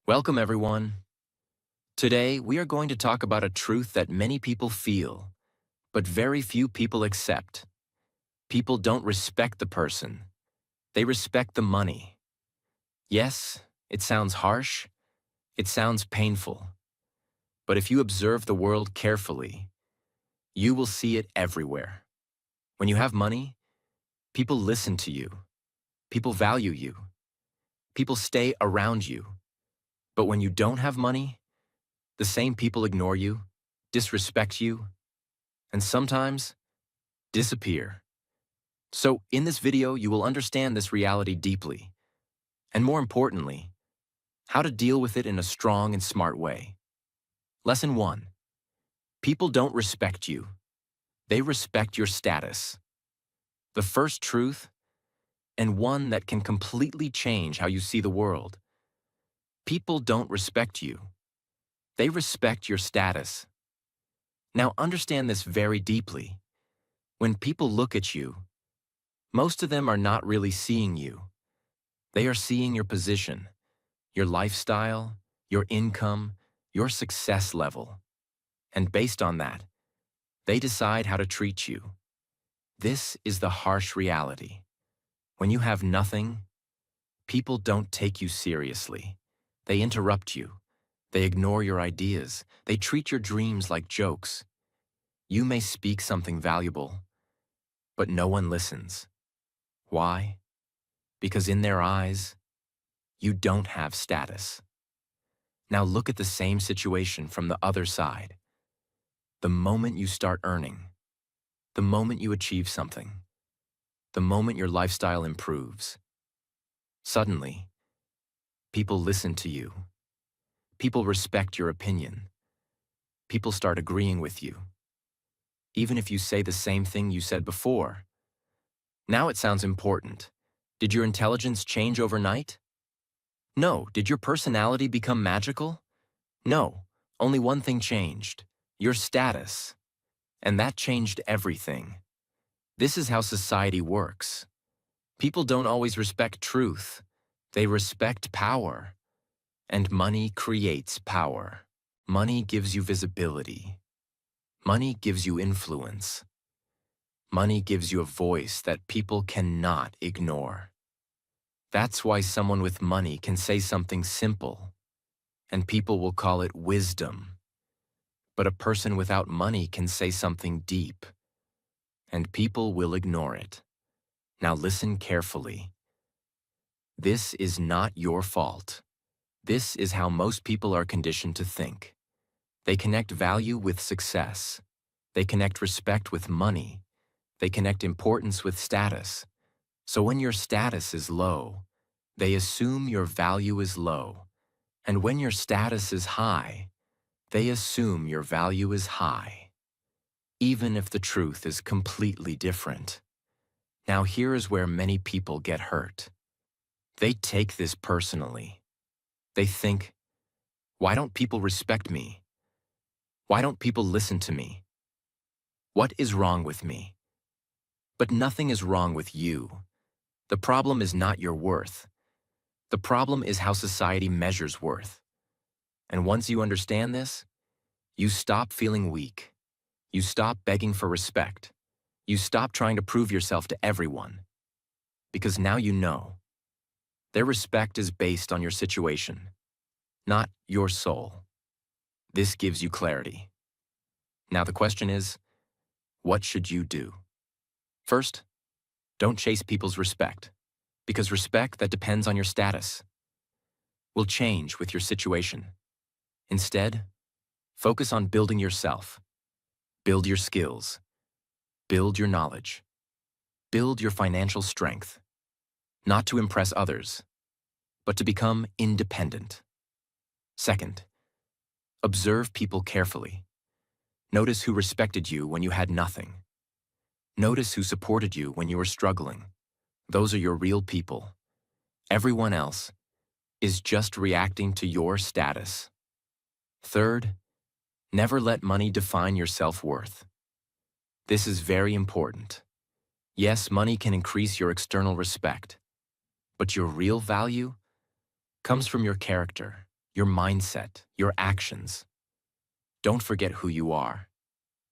Welcome, everyone. Today, we are going to talk about a truth that many people feel, but very few people accept. People don't respect the person. They respect the money. Yes, it sounds harsh. It sounds painful. But if you observe the world carefully, you will see it everywhere. When you have money, people listen to you. People value you. People stay around you. But when you don't have money, the same people ignore you, disrespect you, and sometimes disappear. So in this video, you will understand this reality deeply, and more importantly, how to deal with it in a strong and smart way. Lesson 1. People don't respect you. They respect your status. The first truth, and one that can completely change how you see the world. People don't respect you. They respect your status. Now understand this very deeply. When people look at you, most of them are not really seeing you. They are seeing your position, your lifestyle, your income, your success level. And based on that, they decide how to treat you. This is the harsh reality. When you have nothing, people don't take you seriously. They interrupt you. They ignore your ideas. They treat your dreams like jokes. You may speak something valuable, but no one listens. Why? Because in their eyes, you don't have status. Now look at the same situation from the other side. The moment you start earning, the moment you achieve something, the moment your lifestyle improves, suddenly, people listen to you. People respect your opinion. People start agreeing with you. Even if you say the same thing you said before. Now it sounds important. Did your intelligence change overnight? No. Did your personality become magical? No. Only one thing changed: your status. And that changed everything. This is how society works. People don't always respect truth. They respect power. And money creates power. Money gives you visibility. Money gives you influence. Money gives you a voice that people cannot ignore. That's why someone with money can say something simple, and people will call it wisdom. But a person without money can say something deep, and people will ignore it. Now listen carefully. This is not your fault. This is how most people are conditioned to think. They connect value with success. They connect respect with money. They connect importance with status. So when your status is low, they assume your value is low. And when your status is high, they assume your value is high, even if the truth is completely different. Now here is where many people get hurt. They take this personally. They think, why don't people respect me? Why don't people listen to me? What is wrong with me? But nothing is wrong with you. The problem is not your worth. The problem is how society measures worth. And once you understand this, you stop feeling weak. You stop begging for respect. You stop trying to prove yourself to everyone. Because now you know. Their respect is based on your situation, not your soul. This gives you clarity. Now the question is, what should you do? First, don't chase people's respect, because respect that depends on your status will change with your situation. Instead, focus on building yourself. Build your skills. Build your knowledge. Build your financial strength. Not to impress others, but to become independent. Second, observe people carefully. Notice who respected you when you had nothing. Notice who supported you when you were struggling. Those are your real people. Everyone else is just reacting to your status. Third, never let money define your self-worth. This is very important. Yes, money can increase your external respect, but your real value comes from your character, your mindset, your actions. Don't forget who you are,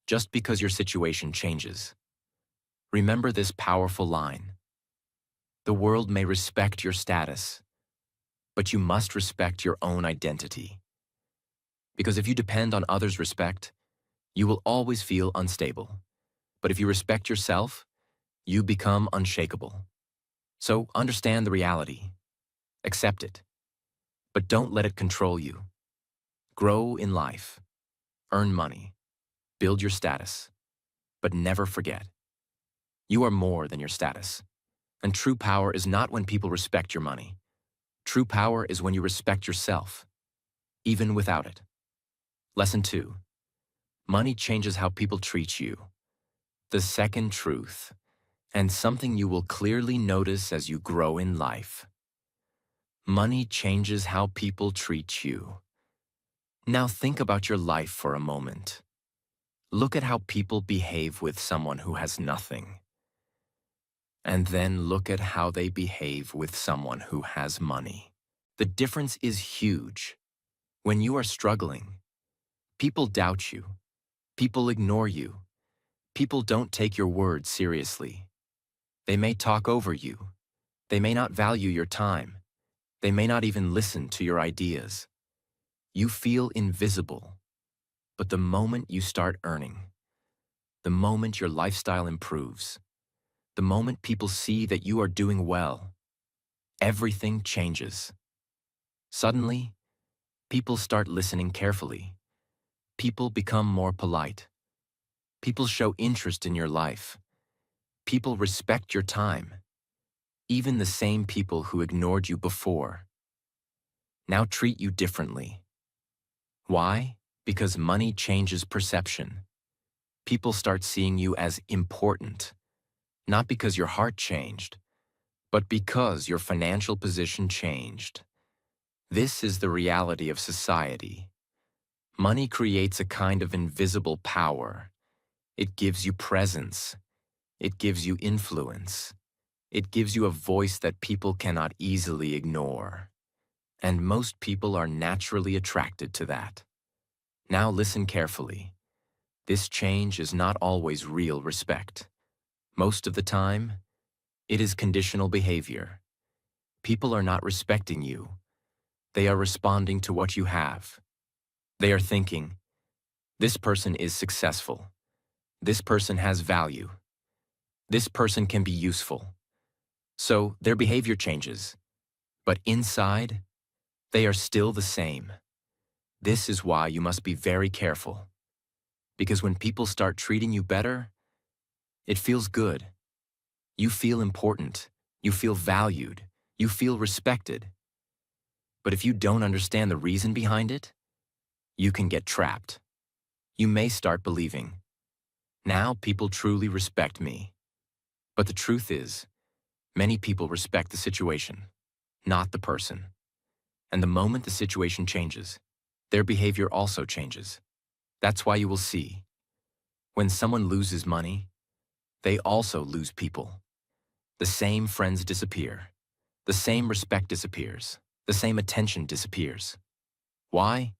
just because your situation changes. Remember this powerful line. The world may respect your status, but you must respect your own identity. Because if you depend on others' respect, you will always feel unstable. But if you respect yourself, you become unshakable. So understand the reality. Accept it. But don't let it control you. Grow in life. Earn money. Build your status. But never forget, you are more than your status. And true power is not when people respect your money. True power is when you respect yourself, even without it. Lesson 2. Money changes how people treat you. The second truth, and something you will clearly notice as you grow in life. Money changes how people treat you. Now think about your life for a moment. Look at how people behave with someone who has nothing. And then look at how they behave with someone who has money. The difference is huge. When you are struggling, people doubt you. People ignore you. People don't take your words seriously. They may talk over you. They may not value your time. They may not even listen to your ideas. You feel invisible. But the moment you start earning, the moment your lifestyle improves, the moment people see that you are doing well, everything changes. Suddenly, people start listening carefully. People become more polite. People show interest in your life. People respect your time. Even the same people who ignored you before now treat you differently. Why? Because money changes perception. People start seeing you as important, not because your heart changed, but because your financial position changed. This is the reality of society. Money creates a kind of invisible power. It gives you presence. It gives you influence. It gives you a voice that people cannot easily ignore. And most people are naturally attracted to that. Now listen carefully. This change is not always real respect. Most of the time, it is conditional behavior. People are not respecting you. They are responding to what you have. They are thinking, this person is successful. This person has value. This person can be useful. So their behavior changes. But inside, they are still the same. This is why you must be very careful. Because when people start treating you better, it feels good. You feel important. You feel valued. You feel respected. But if you don't understand the reason behind it, you can get trapped. You may start believing, now people truly respect me. But the truth is, many people respect the situation, not the person. And the moment the situation changes, their behavior also changes. That's why you will see, when someone loses money, they also lose people. The same friends disappear. The same respect disappears. The same attention disappears. Why?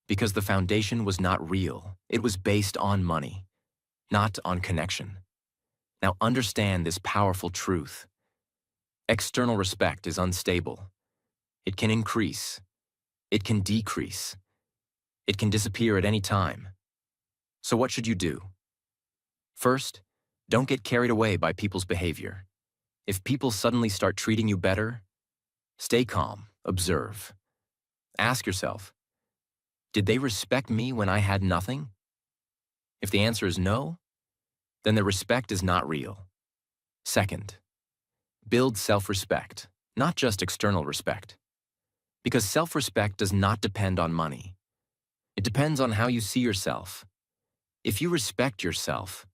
Because the foundation was not real. It was based on money, not on connection. Now understand this powerful truth. External respect is unstable. It can increase. It can decrease. It can disappear at any time. So what should you do? First, don't get carried away by people's behavior. If people suddenly start treating you better, stay calm, observe. Ask yourself, did they respect me when I had nothing? If the answer is no, then the respect is not real. Second, build self-respect, not just external respect. Because self-respect does not depend on money. It depends on how you see yourself. If you respect yourself,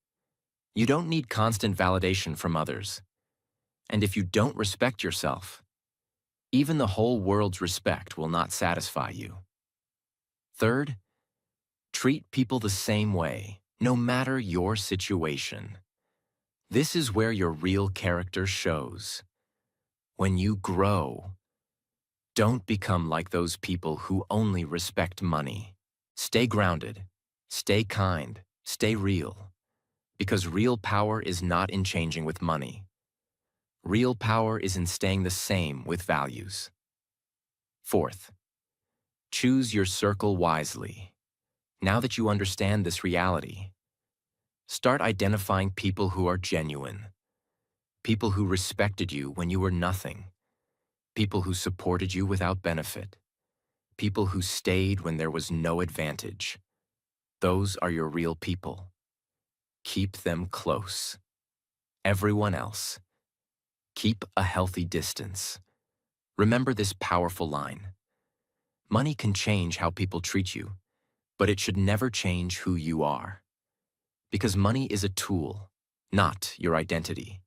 you don't need constant validation from others. And if you don't respect yourself, even the whole world's respect will not satisfy you. Third, treat people the same way, no matter your situation. This is where your real character shows. When you grow, Don't become like those people who only respect money. Stay grounded, stay kind, stay real. Because real power is not in changing with money. Real power is in staying the same with values. Fourth, choose your circle wisely. Now that you understand this reality, start identifying people who are genuine. People who respected you when you were nothing. People who supported you without benefit. People who stayed when there was no advantage. Those are your real people. Keep them close. Everyone else, keep a healthy distance. Remember this powerful line. Money can change how people treat you, but it should never change who you are. Because money is a tool, not your identity.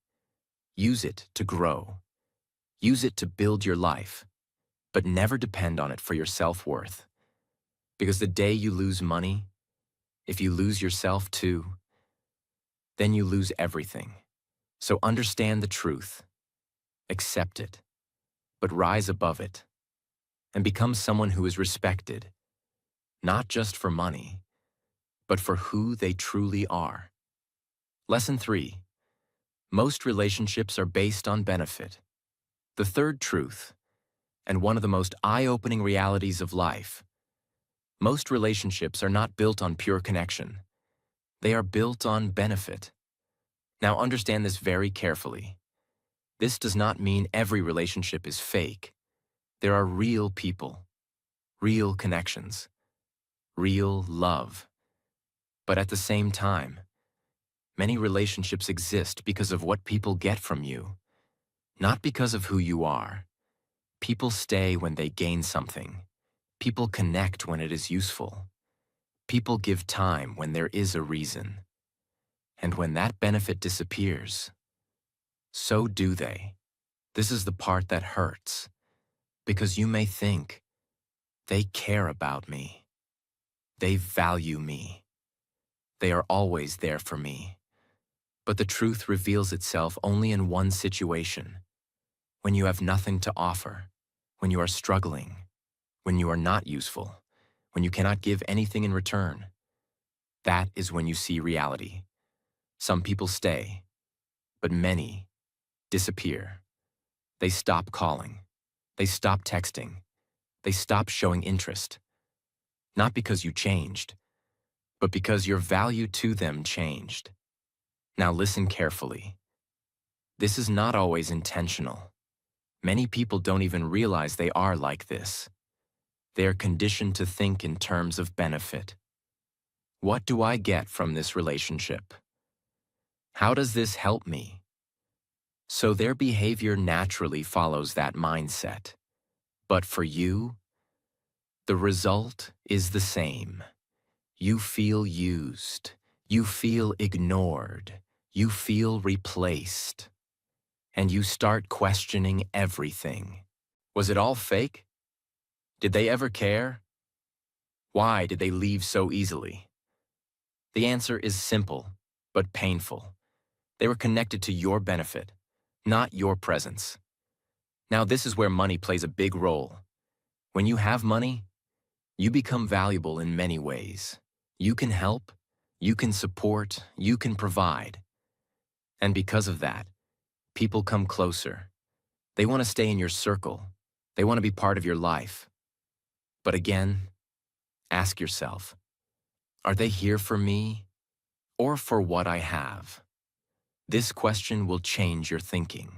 Use it to grow. Use it to build your life, but never depend on it for your self-worth. Because the day you lose money, if you lose yourself too, then you lose everything. So understand the truth, accept it, but rise above it, and become someone who is respected, not just for money, but for who they truly are. Lesson 3. Most relationships are based on benefit. The third truth, and one of the most eye-opening realities of life. Most relationships are not built on pure connection. They are built on benefit. Now understand this very carefully. This does not mean every relationship is fake. There are real people, real connections, real love. But at the same time, many relationships exist because of what people get from you, not because of who you are. People stay when they gain something. People connect when it is useful. People give time when there is a reason. And when that benefit disappears, so do they. This is the part that hurts, because you may think, they care about me. They value me. They are always there for me. But the truth reveals itself only in one situation: when you have nothing to offer, when you are struggling, when you are not useful, when you cannot give anything in return. That is when you see reality. Some people stay, but many disappear. They stop calling. They stop texting. They stop showing interest. Not because you changed, but because your value to them changed. Now listen carefully. This is not always intentional. Many people don't even realize they are like this. They are conditioned to think in terms of benefit. What do I get from this relationship? How does this help me? So their behavior naturally follows that mindset. But for you, the result is the same. You feel used. You feel ignored. You feel replaced. And you start questioning everything. Was it all fake? Did they ever care? Why did they leave so easily? The answer is simple, but painful. They were connected to your benefit, not your presence. Now this is where money plays a big role. When you have money, you become valuable in many ways. You can help, you can support, you can provide. And because of that, people come closer. They want to stay in your circle. They want to be part of your life. But again, ask yourself, are they here for me or for what I have? This question will change your thinking.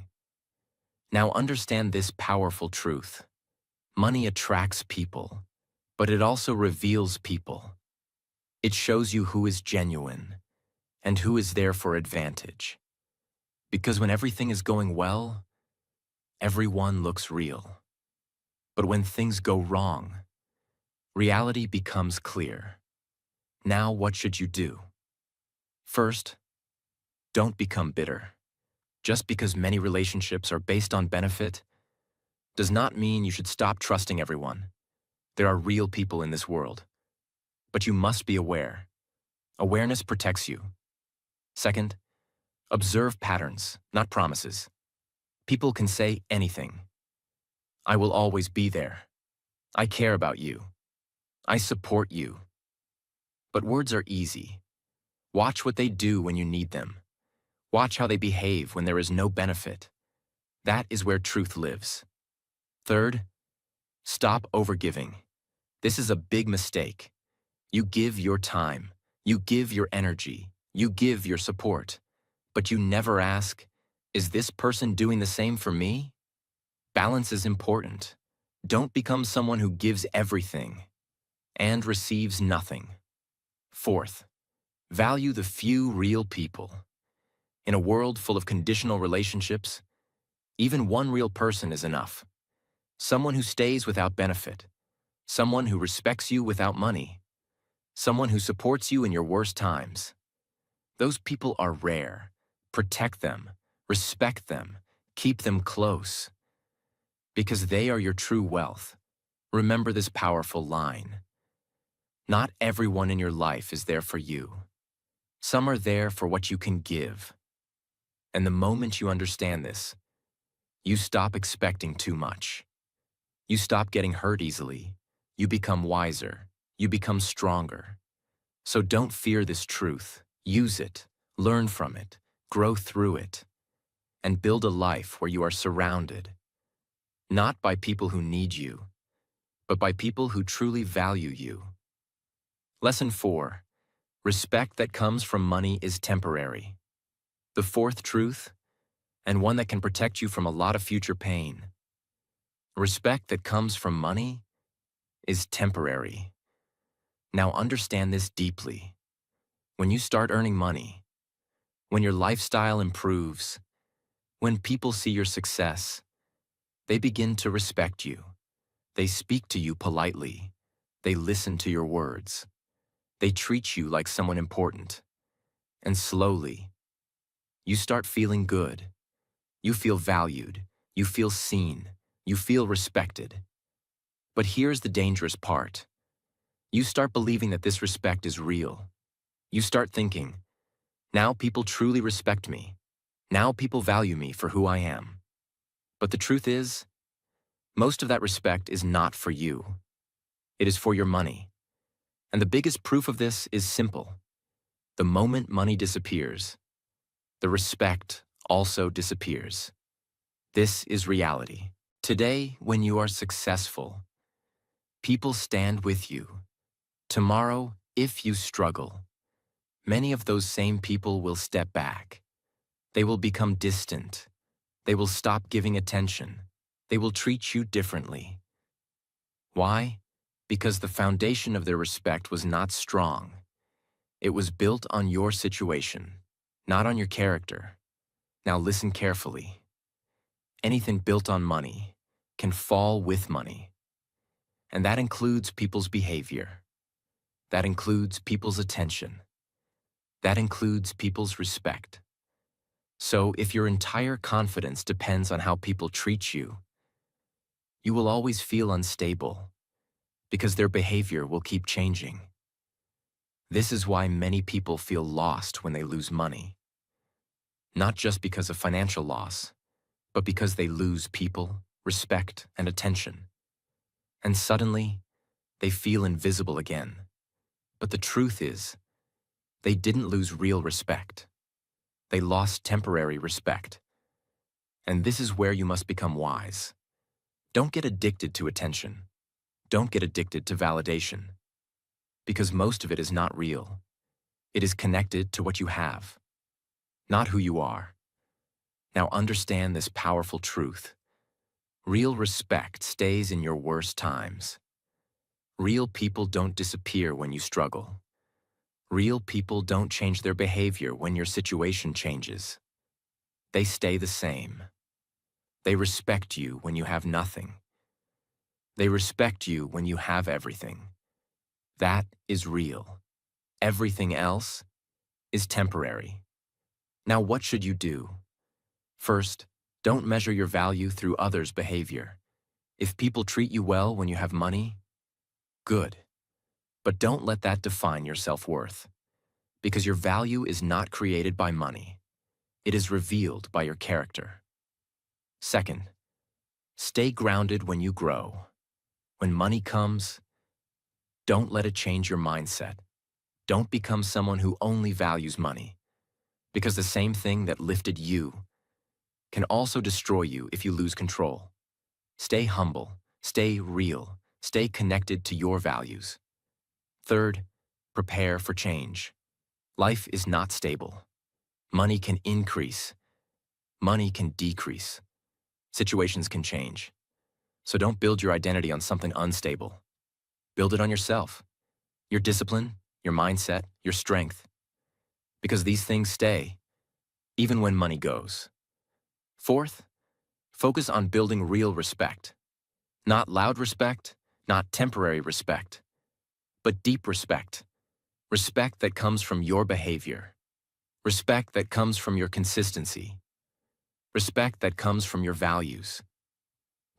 Now understand this powerful truth. Money attracts people, but it also reveals people. It shows you who is genuine and who is there for advantage. Because when everything is going well, everyone looks real. But when things go wrong, reality becomes clear. Now what should you do? First, don't become bitter. Just because many relationships are based on benefit does not mean you should stop trusting everyone. There are real people in this world. But you must be aware. Awareness protects you. Second, observe patterns, not promises. People can say anything. I will always be there. I care about you. I support you. But words are easy. Watch what they do when you need them. Watch how they behave when there is no benefit. That is where truth lives. Third, stop overgiving. This is a big mistake. You give your time. You give your energy. You give your support. But you never ask, is this person doing the same for me? Balance is important. Don't become someone who gives everything and receives nothing. Fourth, value the few real people. In a world full of conditional relationships, even one real person is enough. Someone who stays without benefit. Someone who respects you without money. Someone who supports you in your worst times. Those people are rare. Protect them, respect them, keep them close. Because they are your true wealth. Remember this powerful line. Not everyone in your life is there for you. Some are there for what you can give. And the moment you understand this, you stop expecting too much. You stop getting hurt easily. You become wiser. You become stronger. So don't fear this truth. Use it, learn from it, grow through it, and build a life where you are surrounded, not by people who need you, but by people who truly value you. Lesson 4. Respect that comes from money is temporary. The fourth truth, and one that can protect you from a lot of future pain. Respect that comes from money is temporary. Now understand this deeply. When you start earning money, when your lifestyle improves, when people see your success, they begin to respect you. They speak to you politely. They listen to your words. They treat you like someone important. And slowly, you start feeling good. You feel valued. You feel seen. You feel respected. But here's the dangerous part. You start believing that this respect is real. You start thinking, now people truly respect me. Now people value me for who I am. But the truth is, most of that respect is not for you. It is for your money. And the biggest proof of this is simple. The moment money disappears, the respect also disappears. This is reality. Today, when you are successful, people stand with you. Tomorrow, if you struggle, many of those same people will step back. They will become distant. They will stop giving attention. They will treat you differently. Why? Because the foundation of their respect was not strong. It was built on your situation, not on your character. Now listen carefully. Anything built on money can fall with money. And that includes people's behavior. That includes people's attention. That includes people's respect. So if your entire confidence depends on how people treat you, you will always feel unstable because their behavior will keep changing. This is why many people feel lost when they lose money. Not just because of financial loss, but because they lose people, respect, and attention. And suddenly, they feel invisible again. But the truth is, they didn't lose real respect. They lost temporary respect. And this is where you must become wise. Don't get addicted to attention. Don't get addicted to validation. Because most of it is not real. It is connected to what you have, not who you are. Now understand this powerful truth. Real respect stays in your worst times. Real people don't disappear when you struggle. Real people don't change their behavior when your situation changes. They stay the same. They respect you when you have nothing. They respect you when you have everything. That is real. Everything else is temporary. Now what should you do? First, don't measure your value through others' behavior. If people treat you well when you have money, good. But don't let that define your self-worth. Because your value is not created by money. It is revealed by your character. Second, Stay grounded when you grow. When money comes, don't let it change your mindset. Don't become someone who only values money, because the same thing that lifted you can also destroy you if you lose control. Stay humble, stay real, stay connected to your values. Third, prepare for change. Life is not stable. Money can increase. Money can decrease. Situations can change. So don't build your identity on something unstable. Build it on yourself, your discipline, your mindset, your strength. Because these things stay, even when money goes. Fourth, focus on building real respect. Not loud respect, not temporary respect, but deep respect. Respect that comes from your behavior. Respect that comes from your consistency. Respect that comes from your values.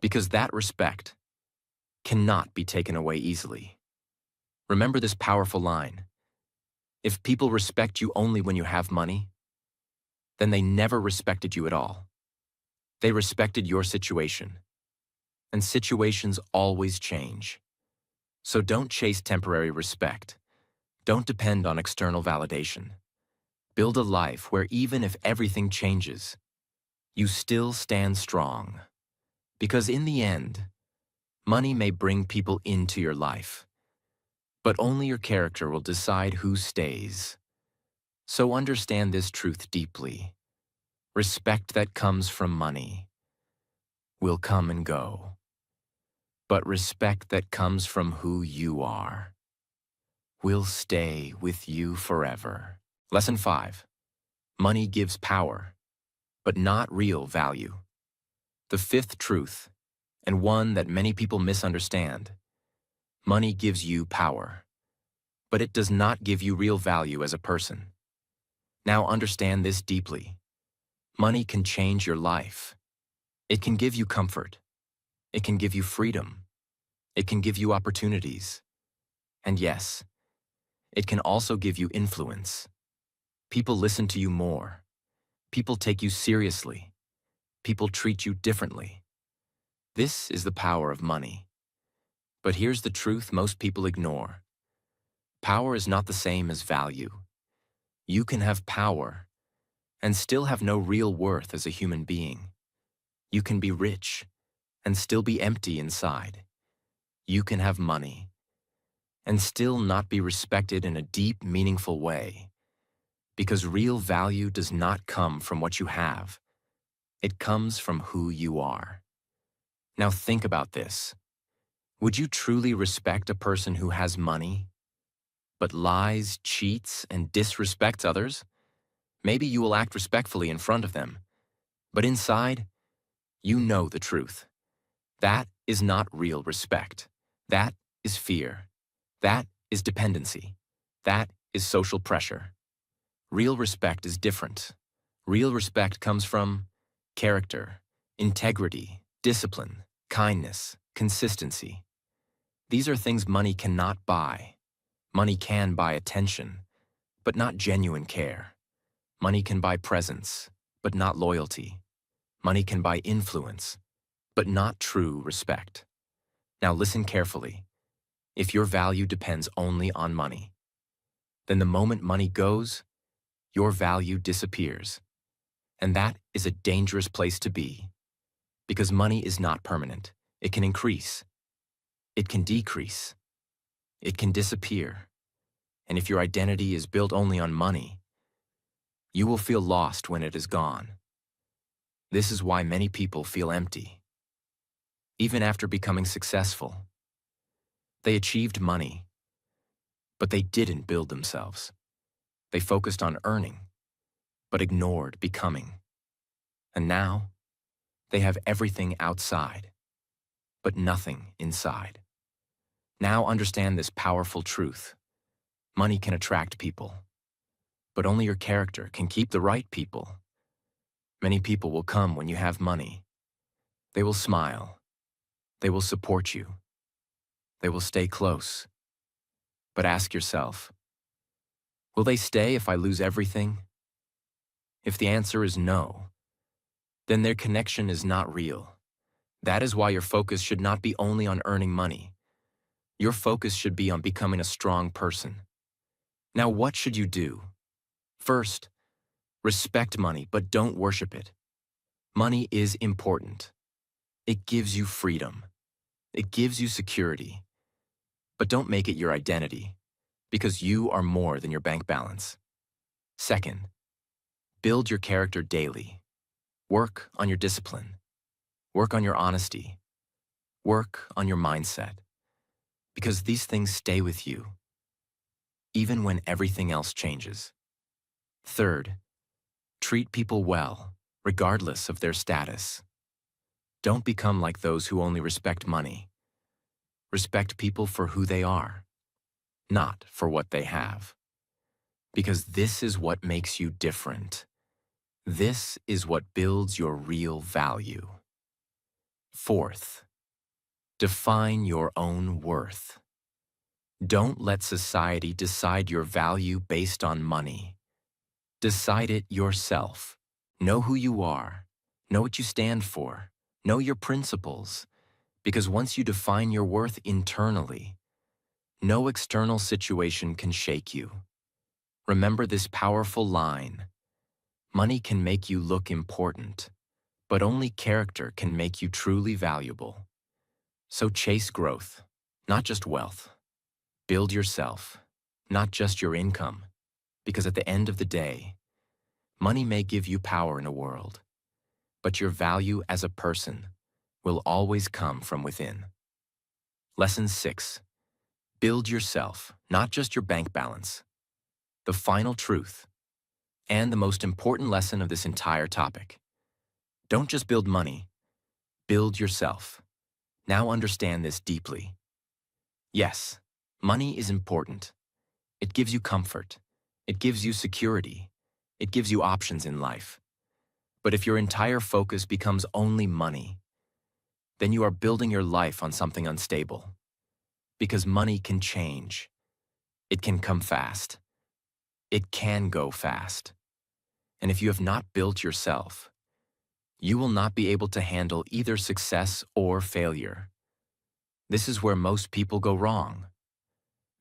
Because that respect cannot be taken away easily. Remember this powerful line. If people respect you only when you have money, then they never respected you at all. They respected your situation. And situations always change. So don't chase temporary respect. Don't depend on external validation. Build a life where even if everything changes, you still stand strong. Because in the end, money may bring people into your life, but only your character will decide who stays. So understand this truth deeply. Respect that comes from money will come and go, but respect that comes from who you are will stay with you forever. Lesson 5. Money gives power, but not real value. The fifth truth, and one that many people misunderstand. Money gives you power, but it does not give you real value as a person. Now understand this deeply. Money can change your life. It can give you comfort. It can give you freedom. It can give you opportunities. And yes, it can also give you influence. People listen to you more. People take you seriously. People treat you differently. This is the power of money. But here's the truth most people ignore. Power is not the same as value. You can have power and still have no real worth as a human being. You can be rich and still be empty inside. You can have money and still not be respected in a deep, meaningful way. Because real value does not come from what you have. It comes from who you are. Now think about this. Would you truly respect a person who has money, but lies, cheats, and disrespects others? Maybe you will act respectfully in front of them, but inside, you know the truth. That is not real respect. That is fear. That is dependency. That is social pressure. Real respect is different. Real respect comes from character, integrity, discipline, kindness, consistency. These are things money cannot buy. Money can buy attention, but not genuine care. Money can buy presence, but not loyalty. Money can buy influence, but not true respect. Now listen carefully. If your value depends only on money, then the moment money goes, your value disappears. And that is a dangerous place to be. Because money is not permanent. It can increase. It can decrease. It can disappear. And if your identity is built only on money, you will feel lost when it is gone. This is why many people feel empty. Even after becoming successful, they achieved money, but they didn't build themselves. They focused on earning, but ignored becoming. And now, they have everything outside, but nothing inside. Now understand this powerful truth. Money can attract people, but only your character can keep the right people. Many people will come when you have money. They will smile. They will support you. They will stay close. But ask yourself, will they stay if I lose everything? If the answer is no, then their connection is not real. That is why your focus should not be only on earning money. Your focus should be on becoming a strong person. Now, what should you do? First, respect money, but don't worship it. Money is important. It gives you freedom. It gives you security. But don't make it your identity, because you are more than your bank balance. Second, build your character daily. Work on your discipline. Work on your honesty. Work on your mindset. Because these things stay with you, even when everything else changes. Third, treat people well, regardless of their status. Don't become like those who only respect money. Respect people for who they are, not for what they have. Because this is what makes you different. This is what builds your real value. Fourth, define your own worth. Don't let society decide your value based on money. Decide it yourself. Know who you are. Know what you stand for. Know your principles. Because once you define your worth internally, no external situation can shake you. Remember this powerful line: money can make you look important, but only character can make you truly valuable. So chase growth, not just wealth. Build yourself, not just your income. Because at the end of the day, money may give you power in a world, but your value as a person will always come from within. Lesson 6. Build yourself, not just your bank balance. The final truth, and the most important lesson of this entire topic. Don't just build money, build yourself. Now understand this deeply. Yes, money is important. It gives you comfort. It gives you security. It gives you options in life. But if your entire focus becomes only money, then you are building your life on something unstable. Because money can change. It can come fast. It can go fast. And if you have not built yourself, you will not be able to handle either success or failure. This is where most people go wrong.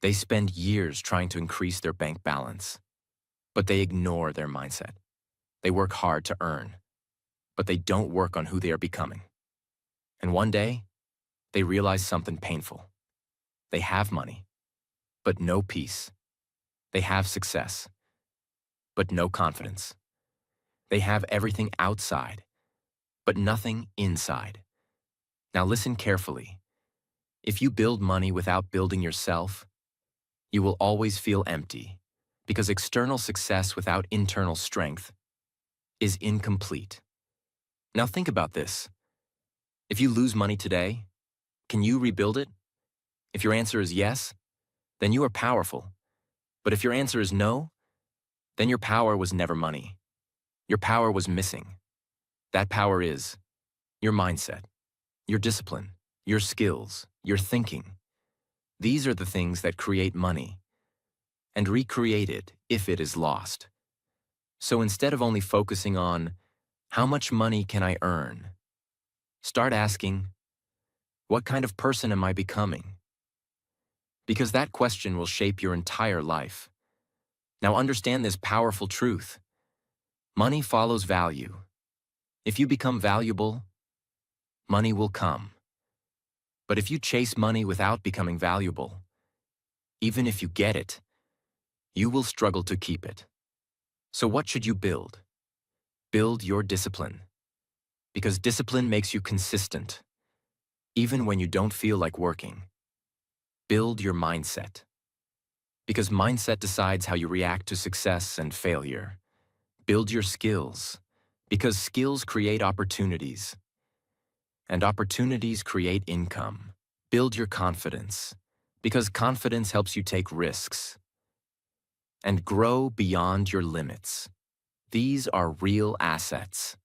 They spend years trying to increase their bank balance, but they ignore their mindset. They work hard to earn, but they don't work on who they are becoming. And one day, they realize something painful. They have money, but no peace. They have success, but no confidence. They have everything outside, but nothing inside. Now listen carefully. If you build money without building yourself, you will always feel empty, because external success without internal strength is incomplete. Now think about this. If you lose money today, can you rebuild it? If your answer is yes, then you are powerful. But if your answer is no, then your power was never money. Your power was missing. That power is your mindset, your discipline, your skills, your thinking. These are the things that create money and recreate it if it is lost. So instead of only focusing on how much money can I earn, start asking, what kind of person am I becoming? Because that question will shape your entire life. Now understand this powerful truth. Money follows value. If you become valuable, money will come. But if you chase money without becoming valuable, even if you get it, you will struggle to keep it. So what should you build? Build your discipline. Because discipline makes you consistent, even when you don't feel like working. Build your mindset. Because mindset decides how you react to success and failure. Build your skills. Because skills create opportunities. And opportunities create income. Build your confidence. Because confidence helps you take risks. And grow beyond your limits. These are real assets.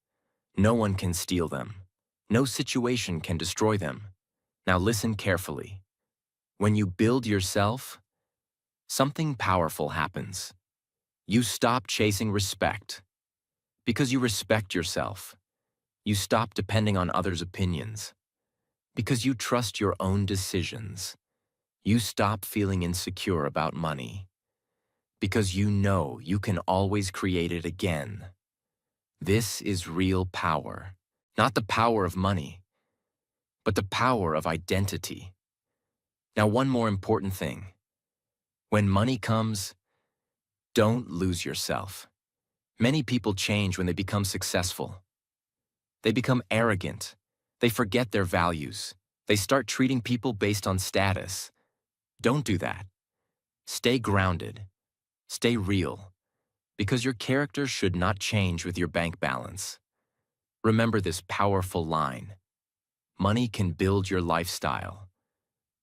No one can steal them. No situation can destroy them. Now listen carefully. When you build yourself, something powerful happens. You stop chasing respect. Because you respect yourself. You stop depending on others' opinions. Because you trust your own decisions. You stop feeling insecure about money. Because you know you can always create it again. This is real power. Not the power of money, but the power of identity. Now, one more important thing. When money comes, don't lose yourself. Many people change when they become successful. They become arrogant. They forget their values. They start treating people based on status. Don't do that. Stay grounded. Stay real. Because your character should not change with your bank balance. Remember this powerful line. Money can build your lifestyle,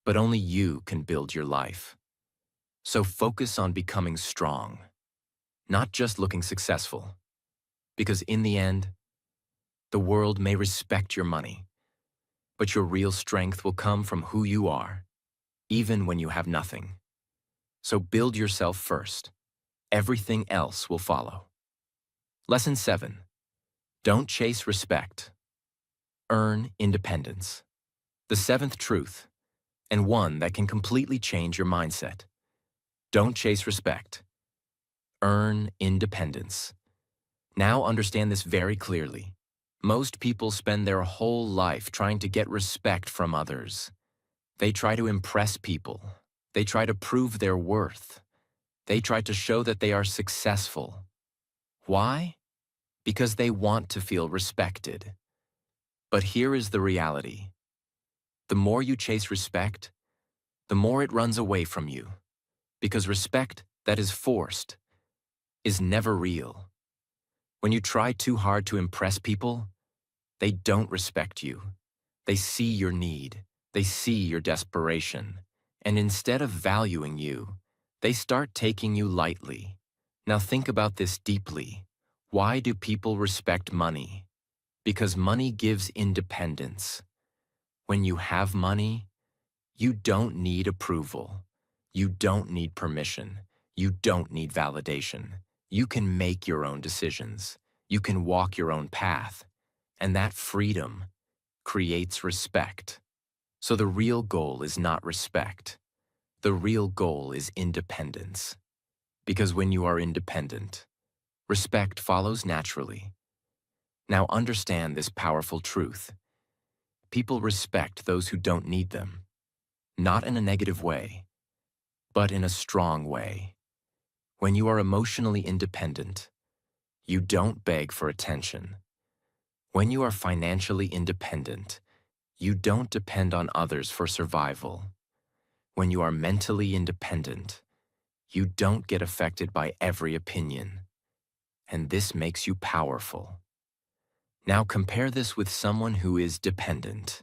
but only you can build your life. So focus on becoming strong, not just looking successful. Because in the end, the world may respect your money, but your real strength will come from who you are, even when you have nothing. So build yourself first. Everything else will follow. Lesson 7. Don't chase respect. Earn independence. The seventh truth, and one that can completely change your mindset. Don't chase respect. Earn independence. Now understand this very clearly. Most people spend their whole life trying to get respect from others. They try to impress people. They try to prove their worth. They try to show that they are successful. Why? Because they want to feel respected. But here is the reality. The more you chase respect, the more it runs away from you. Because respect that is forced is never real. When you try too hard to impress people, they don't respect you. They see your need. They see your desperation. And instead of valuing you, they start taking you lightly. Now think about this deeply. Why do people respect money? Because money gives independence. When you have money, you don't need approval. You don't need permission. You don't need validation. You can make your own decisions. You can walk your own path. And that freedom creates respect. So the real goal is not respect. The real goal is independence. Because when you are independent, respect follows naturally. Now understand this powerful truth. People respect those who don't need them, not in a negative way, but in a strong way. When you are emotionally independent, you don't beg for attention. When you are financially independent, you don't depend on others for survival. When you are mentally independent, you don't get affected by every opinion. And this makes you powerful. Now compare this with someone who is dependent.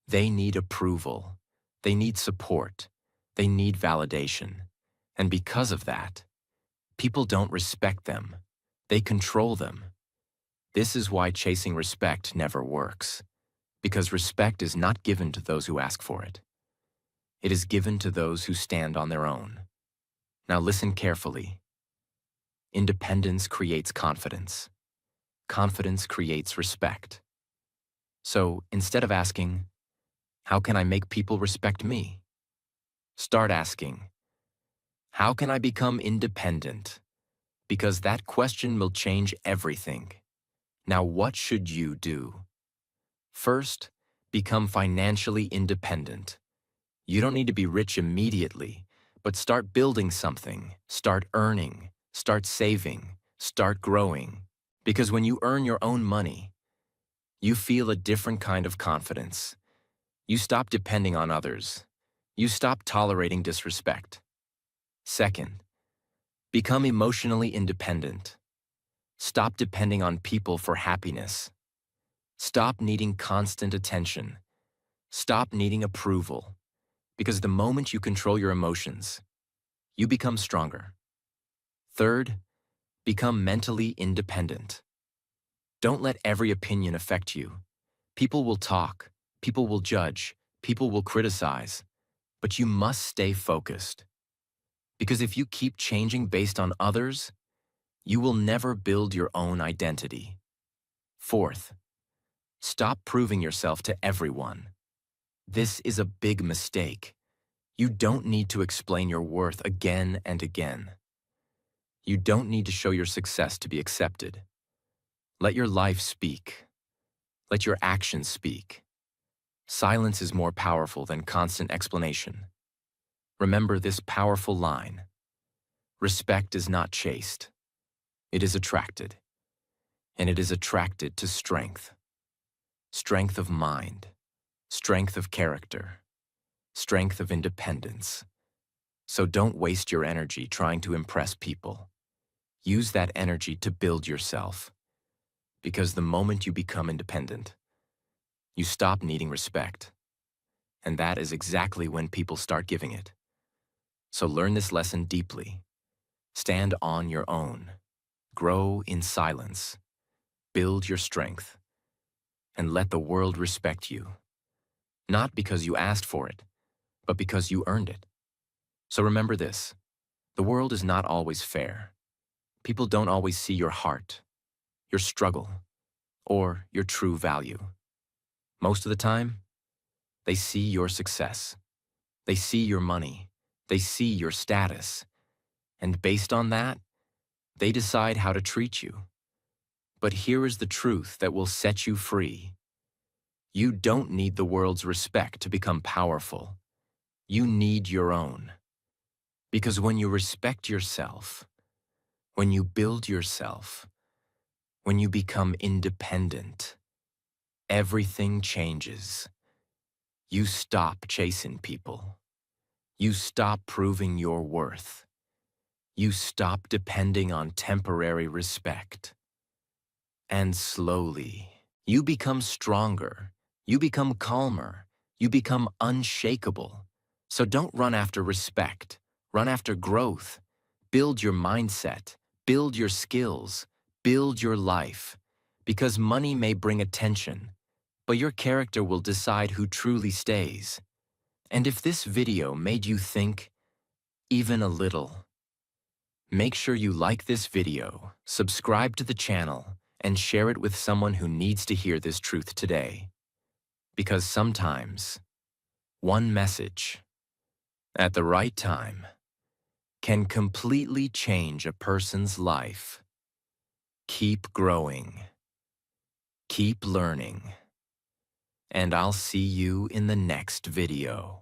They need approval. They need support. They need validation. And because of that, people don't respect them. They control them. This is why chasing respect never works. Because respect is not given to those who ask for it. It is given to those who stand on their own. Now listen carefully. Independence creates confidence. Confidence creates respect. So instead of asking, how can I make people respect me? Start asking, how can I become independent? Because that question will change everything. Now what should you do? First, become financially independent. You don't need to be rich immediately, but start building something, start earning, start saving, start growing. Because when you earn your own money, you feel a different kind of confidence. You stop depending on others. You stop tolerating disrespect. Second, become emotionally independent. Stop depending on people for happiness. Stop needing constant attention. Stop needing approval. Because the moment you control your emotions, you become stronger. Third, become mentally independent. Don't let every opinion affect you. People will talk, people will judge, people will criticize, but you must stay focused. Because if you keep changing based on others, you will never build your own identity. Fourth, stop proving yourself to everyone. This is a big mistake. You don't need to explain your worth again and again. You don't need to show your success to be accepted. Let your life speak. Let your actions speak. Silence is more powerful than constant explanation. Remember this powerful line. Respect is not chased. It is attracted. And it is attracted to strength. Strength of mind. Strength of character. Strength of independence. So don't waste your energy trying to impress people. Use that energy to build yourself. Because the moment you become independent, you stop needing respect. And that is exactly when people start giving it. So learn this lesson deeply. Stand on your own. Grow in silence. Build your strength. And let the world respect you. Not because you asked for it, but because you earned it. So remember this. The world is not always fair. People don't always see your heart, your struggle, or your true value. Most of the time, they see your success. They see your money. They see your status. And based on that, they decide how to treat you. But here is the truth that will set you free. You don't need the world's respect to become powerful. You need your own. Because when you respect yourself, when you build yourself, when you become independent, everything changes. You stop chasing people. You stop proving your worth. You stop depending on temporary respect. And slowly, you become stronger. You become calmer. You become unshakable. So don't run after respect. Run after growth. Build your mindset. Build your skills. Build your life. Because money may bring attention, but your character will decide who truly stays. And if this video made you think, even a little, make sure you like this video, subscribe to the channel, and share it with someone who needs to hear this truth today. Because sometimes, one message, at the right time, can completely change a person's life. Keep growing. Keep learning. And I'll see you in the next video.